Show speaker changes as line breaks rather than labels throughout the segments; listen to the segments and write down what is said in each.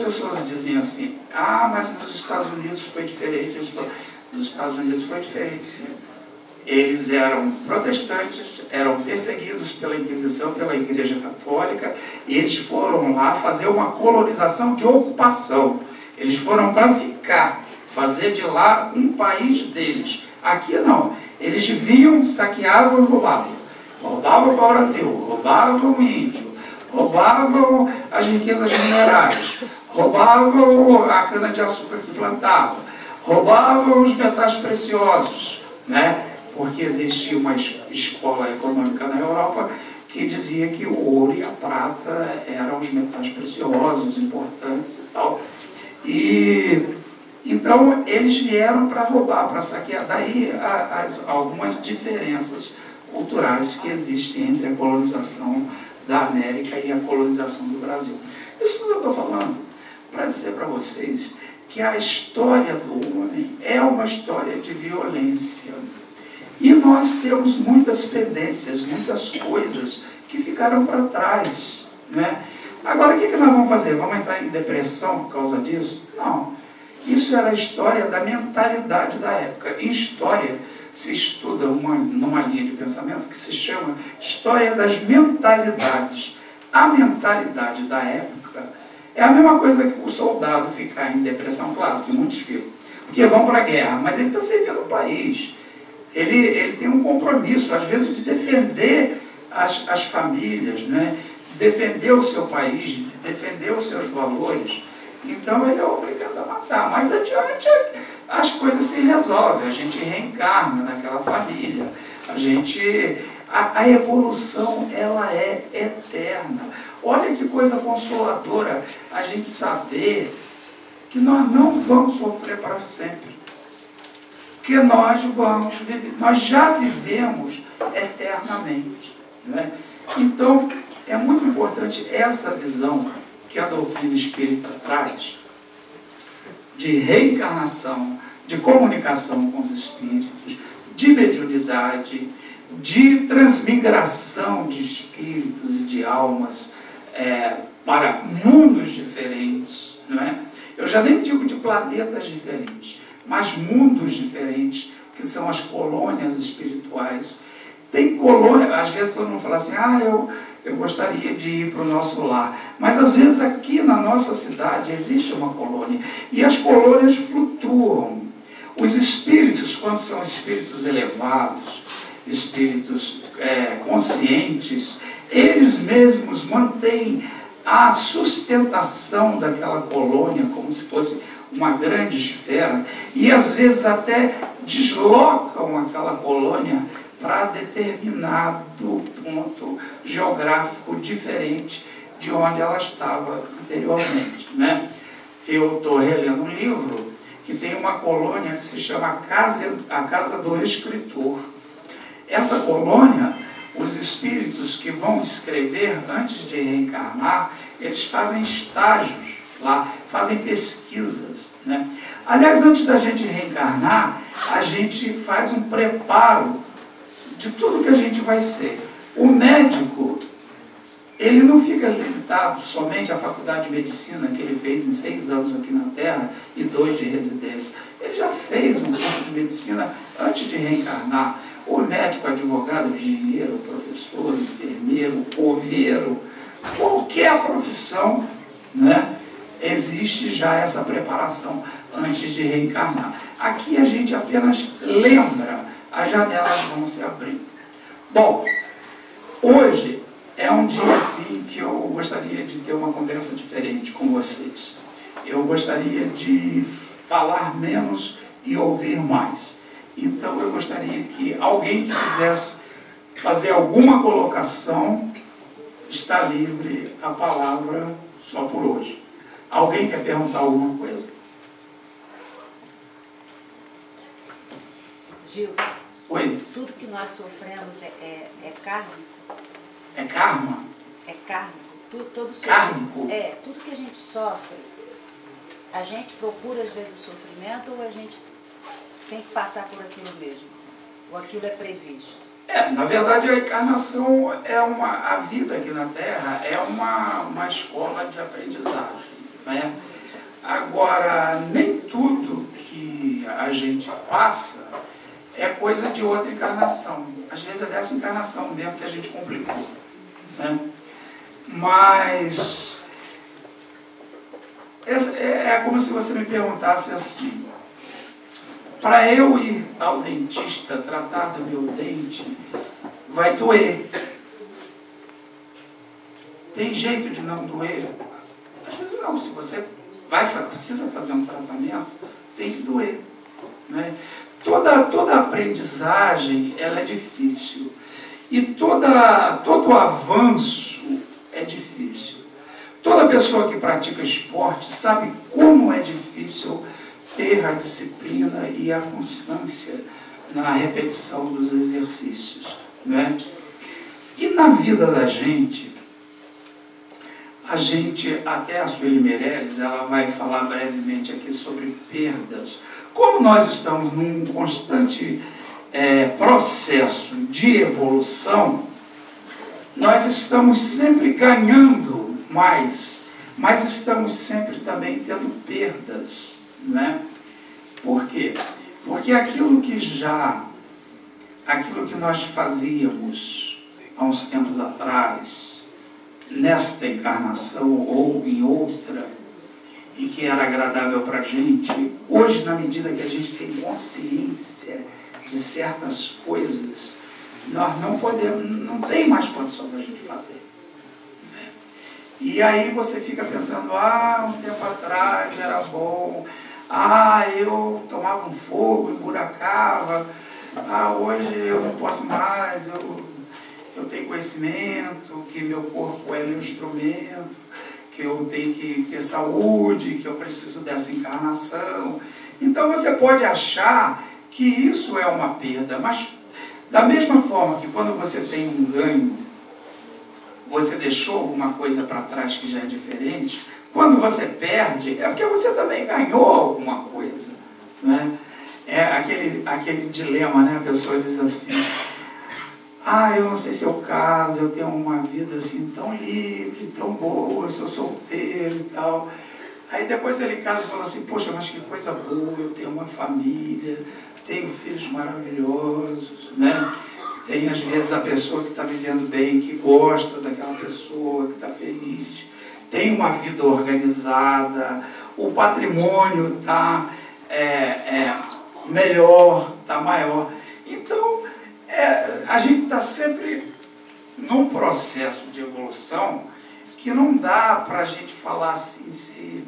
pessoas dizem assim, ah, mas nos Estados Unidos foi diferente. Nos Estados Unidos foi diferente, sim. Eles eram protestantes, eram perseguidos pela Inquisição, pela Igreja Católica, e eles foram lá fazer uma colonização de ocupação. Eles foram para ficar, fazer de lá um país deles. Aqui não. Eles vinham, saqueavam e roubavam. Roubavam para o Brasil, roubavam o índio, roubavam as riquezas minerais, roubavam a cana-de-açúcar que plantavam, roubavam os metais preciosos, né? Porque existia uma escola econômica na Europa que dizia que o ouro e a prata eram os metais preciosos, importantes e tal. E então eles vieram para roubar, para saquear. Daí algumas diferenças culturais que existem entre a colonização da América e a colonização do Brasil. Isso tudo eu estou falando para dizer para vocês que a história do homem é uma história de violência. E nós temos muitas pendências, muitas coisas que ficaram para trás, né? Agora, o que nós vamos fazer? Vamos entrar em depressão por causa disso? Não. Isso era a história da mentalidade da época. Em história, se estuda numa linha de pensamento que se chama História das Mentalidades. A mentalidade da época é a mesma coisa que o soldado ficar em depressão, claro, que muitos ficam, porque vão para a guerra, mas ele está servindo o país. Ele tem um compromisso, às vezes, de defender as famílias, né? Defender o seu país, de defender os seus valores. Então ele é obrigado a matar. Mais adiante as coisas se resolvem, a gente reencarna naquela família. A evolução, ela é eterna. Olha que coisa consoladora a gente saber que nós não vamos sofrer para sempre. Que nós já vivemos eternamente, né? Então, é muito importante essa visão que a doutrina espírita traz, de reencarnação, de comunicação com os espíritos, de mediunidade, de transmigração de espíritos e de almas para mundos diferentes, não é? Eu já nem digo de planetas diferentes, mas mundos diferentes, que são as colônias espirituais. Tem colônia, às vezes todo mundo fala assim, eu gostaria de ir para o nosso lar. Mas às vezes aqui na nossa cidade existe uma colônia, e as colônias flutuam. Os espíritos, quando são espíritos elevados, espíritos conscientes, eles mesmos mantêm a sustentação daquela colônia como se fosse uma grande esfera, e às vezes até deslocam aquela colônia para determinado ponto geográfico diferente de onde ela estava anteriormente, né? Eu estou relendo um livro que tem uma colônia que se chama a Casa do Escritor. Essa colônia, os espíritos que vão escrever antes de reencarnar, eles fazem estágios lá, fazem pesquisas, né? Aliás, antes da gente reencarnar, a gente faz um preparo de tudo que a gente vai ser. O médico, ele não fica limitado somente à faculdade de medicina que ele fez em 6 anos aqui na Terra e 2 de residência. Ele já fez um curso de medicina antes de reencarnar. O médico, advogado, engenheiro, professor, enfermeiro, coveiro, qualquer profissão, né, existe já essa preparação antes de reencarnar. Aqui a gente apenas lembra, as janelas vão se abrir. Bom, hoje é um dia assim que eu gostaria de ter uma conversa diferente com vocês. Eu gostaria de falar menos e ouvir mais. Então eu gostaria que alguém que quisesse fazer alguma colocação, está livre a palavra só por hoje. Alguém quer perguntar alguma coisa?
Gilson.
Oi?
Tudo que nós sofremos é kármico?
É karma?
É kármico. Todo
Kármico?
Tudo que a gente sofre, a gente procura às vezes o sofrimento ou a gente tem que passar por aquilo mesmo? Ou aquilo é previsto?
Na verdade a encarnação a vida aqui na Terra é uma escola de aprendizagem, né? Agora, nem tudo que a gente passa é coisa de outra encarnação. Às vezes é dessa encarnação mesmo que a gente complicou, né? Mas é como se você me perguntasse assim: para eu ir ao dentista tratar do meu dente, vai doer. Tem jeito de não doer? Às vezes não. Se você precisa fazer um tratamento, tem que doer, né? Toda aprendizagem ela é difícil. E todo avanço é difícil. Toda pessoa que pratica esporte sabe como é difícil ter a disciplina e a constância na repetição dos exercícios, né? E na vida da gente, até a Sueli Meirelles, ela vai falar brevemente aqui sobre perdas. Como nós estamos num constante processo de evolução, nós estamos sempre ganhando mais, mas estamos sempre também tendo perdas, né? Por quê? Porque aquilo que nós fazíamos há uns tempos atrás, nesta encarnação ou em outra, e que era agradável para a gente, hoje, na medida que a gente tem consciência de certas coisas, nós não tem mais condição da gente fazer. E aí você fica pensando: um tempo atrás era bom, eu tomava um fogo, emburacava, hoje eu não posso mais, eu tenho conhecimento, que meu corpo é meu instrumento, que eu tenho que ter saúde, que eu preciso dessa encarnação. Então você pode achar que isso é uma perda, mas da mesma forma que quando você tem um ganho, você deixou alguma coisa para trás que já é diferente, quando você perde, é porque você também ganhou alguma coisa, né? É aquele dilema, né? A pessoa diz assim: eu não sei se eu caso, eu tenho uma vida assim tão livre, tão boa, eu sou solteiro e tal. Aí depois ele casa e fala assim: poxa, mas que coisa boa, eu tenho uma família, tenho filhos maravilhosos, né? Tem às vezes a pessoa que está vivendo bem, que gosta daquela pessoa, que está feliz, tem uma vida organizada, o patrimônio está melhor, está maior. Então, a gente está sempre num processo de evolução que não dá para a gente falar assim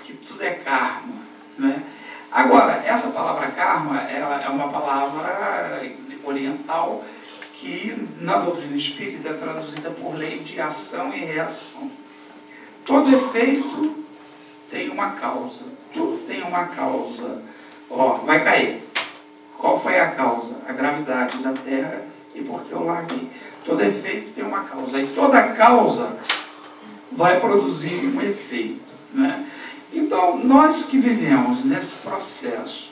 que tudo é karma, né? Agora, essa palavra karma, ela é uma palavra oriental que na doutrina espírita é traduzida por lei de ação e reação. Todo efeito tem uma causa, tudo tem uma causa. Vai cair. Qual foi a causa? A gravidade da Terra e porque eu larguei. Todo efeito tem uma causa. E toda causa vai produzir um efeito, né? Então, nós que vivemos nesse processo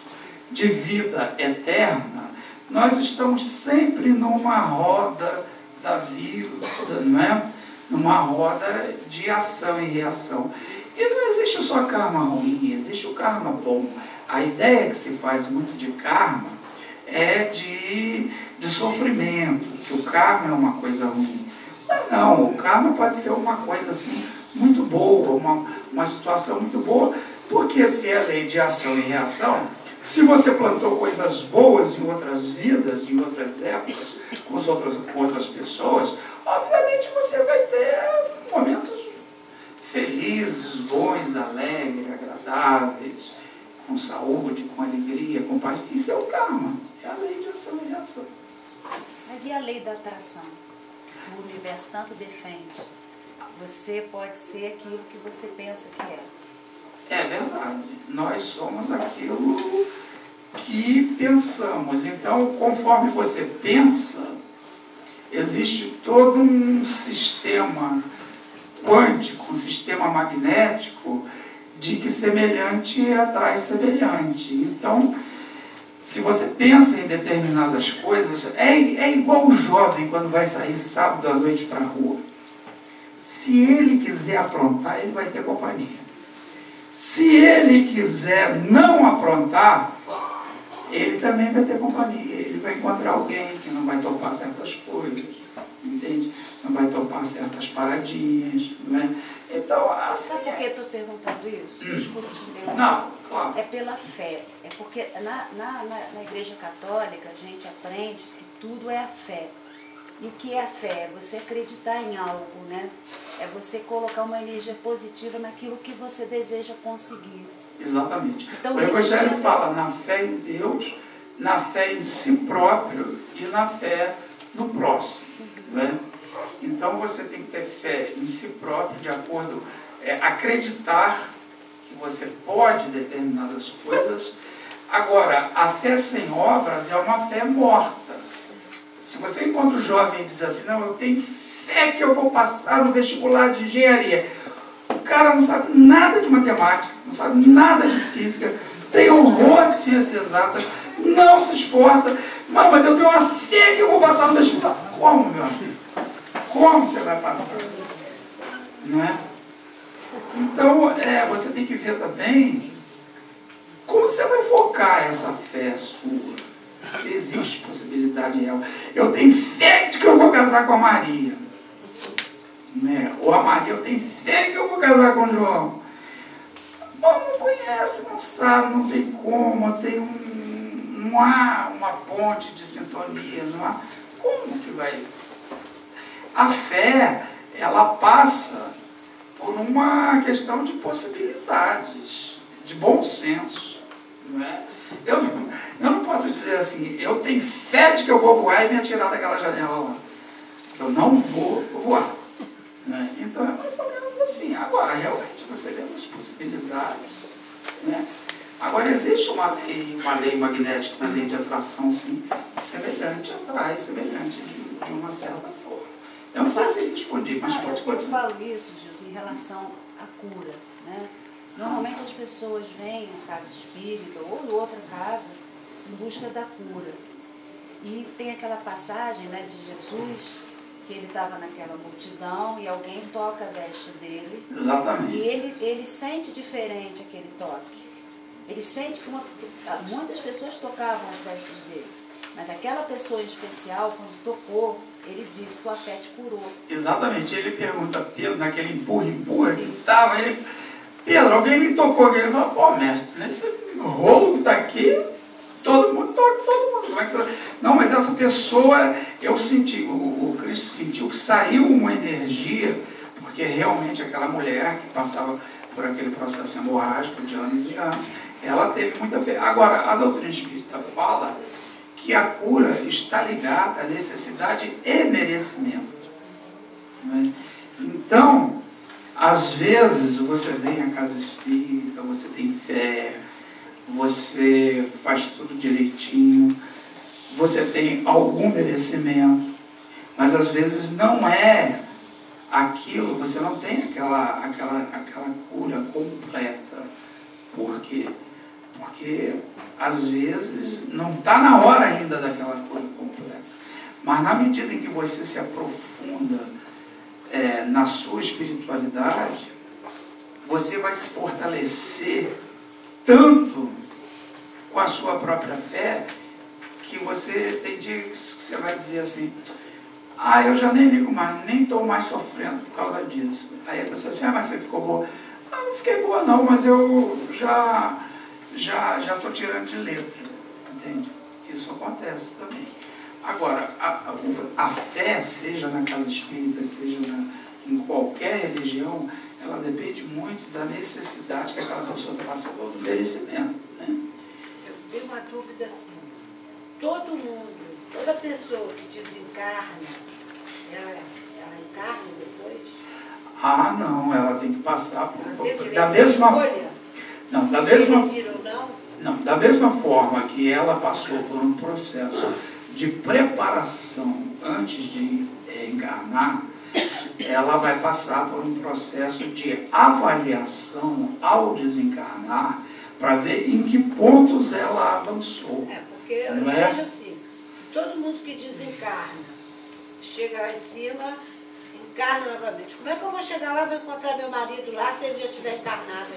de vida eterna, nós estamos sempre numa roda da vida, não é? Numa roda de ação e reação. E não existe só karma ruim, existe o karma bom. A ideia que se faz muito de karma é de sofrimento, que o karma é uma coisa ruim. Mas não, o karma pode ser uma coisa assim muito boa, uma situação muito boa, porque se é lei de ação e reação, se você plantou coisas boas em outras vidas, em outras épocas, com outras pessoas, obviamente você vai ter momentos felizes, bons, alegres, agradáveis, com saúde, com alegria, com paz. Isso é o karma, é a lei de ação e reação.
Mas e a lei da atração? O universo tanto defende. Você pode ser aquilo que você pensa que é.
É verdade. Nós somos aquilo que pensamos. Então, conforme você pensa, existe todo um sistema quântico, um sistema magnético, de que semelhante atrai semelhante. Então, se você pensa em determinadas coisas, é igual o jovem quando vai sair sábado à noite para a rua. Se ele quiser aprontar, ele vai ter companhia. Se ele quiser não aprontar, ele também vai ter companhia. Ele vai encontrar alguém que não vai topar certas coisas, entende? Não vai topar certas paradinhas, não é? Então, assim...
Sabe por que eu estou perguntando isso? Desculpa te interromper.
Não, claro.
É pela fé. É porque na Igreja Católica a gente aprende que tudo é a fé. E o que é a fé? É você acreditar em algo, né? É você colocar uma energia positiva naquilo que você deseja conseguir.
Exatamente.
Então,
o Evangelho fala na fé em Deus, na fé em si próprio e na fé no próximo. Né? Então você tem que ter fé em si próprio, de acordo, acreditar que você pode determinadas coisas. Agora, a fé sem obras é uma fé morta. Se você encontra um jovem e diz assim, não, eu tenho fé que eu vou passar no vestibular de engenharia. O cara não sabe nada de matemática, não sabe nada de física, tem horror de ciências exatas, não se esforça. Mas eu tenho uma fé que eu vou passar no vestibular. Como, meu amigo? Como você vai passar? Não é? Então, você tem que ver também como você vai focar essa fé sua. Se existe possibilidade real. Eu tenho fé de que eu vou casar com a Maria. Né? Ou a Maria, eu tenho fé que eu vou casar com o João. Bom, não conhece, não sabe, não tem como, não há uma ponte de sintonia, não há. Como que vai? A fé, ela passa por uma questão de possibilidades, de bom senso. Não é? Eu não posso dizer assim, eu tenho fé de que eu vou voar e me atirar daquela janela lá. Eu não vou voar. Né? Então é mais ou menos assim. Agora, realmente, você vê as possibilidades. Né? Agora, existe uma lei magnética, uma lei de atração, sim, semelhante, atrai semelhante de uma certa forma. Eu não sei se respondi, mas pode
continuar. Eu falo isso, Gilson, em relação à cura. Né? Normalmente as pessoas vêm na casa espírita ou em outra casa em busca da cura. E tem aquela passagem, né, de Jesus, que ele estava naquela multidão e alguém toca a veste dele.
Exatamente.
E ele sente diferente aquele toque. Ele sente que muitas pessoas tocavam as vestes dele. Mas aquela pessoa em especial, quando tocou, ele disse, tua fé te curou.
Exatamente. Ele pergunta a Pedro, naquele empurra que estava, Pedro, alguém me tocou aqui. Ele falou, pô, mestre, nesse rolo que está aqui, todo mundo toca todo mundo. Como é que você... Não, mas essa pessoa, eu senti, o Cristo sentiu que saiu uma energia, porque realmente aquela mulher que passava por aquele processo hemorrágico de anos e anos, ela teve muita fé. Agora, a doutrina espírita fala que a cura está ligada à necessidade e merecimento. Né? Então, às vezes, você vem à casa espírita, você tem fé, você faz tudo direitinho, você tem algum merecimento, mas às vezes não é aquilo, você não tem aquela cura completa. Por quê? Porque às vezes não está na hora ainda daquela cura completa. Mas na medida em que você se aprofunda na sua espiritualidade, você vai se fortalecer tanto com a sua própria fé, que você tem dias que você vai dizer assim, eu já nem ligo mais, nem estou mais sofrendo por causa disso. Aí a pessoa diz, mas você ficou boa? Não fiquei boa não, mas eu já estou tirando de letra, entende? Isso acontece também. Agora, a fé, seja na casa espírita, seja em qualquer religião, ela depende muito da necessidade que aquela pessoa está passando, ou do merecimento. Né?
Eu tenho uma dúvida assim, todo mundo, toda pessoa que desencarna, ela encarna depois?
Não, ela tem que passar por
da
mesma forma que ela passou por um processo de preparação antes de encarnar, ela vai passar por um processo de avaliação ao desencarnar para ver em que pontos ela avançou.
Porque eu vejo assim, se todo mundo que desencarna chega lá em cima, encarna novamente, como é que eu vou chegar lá e vou encontrar meu marido lá se ele já estiver encarnado?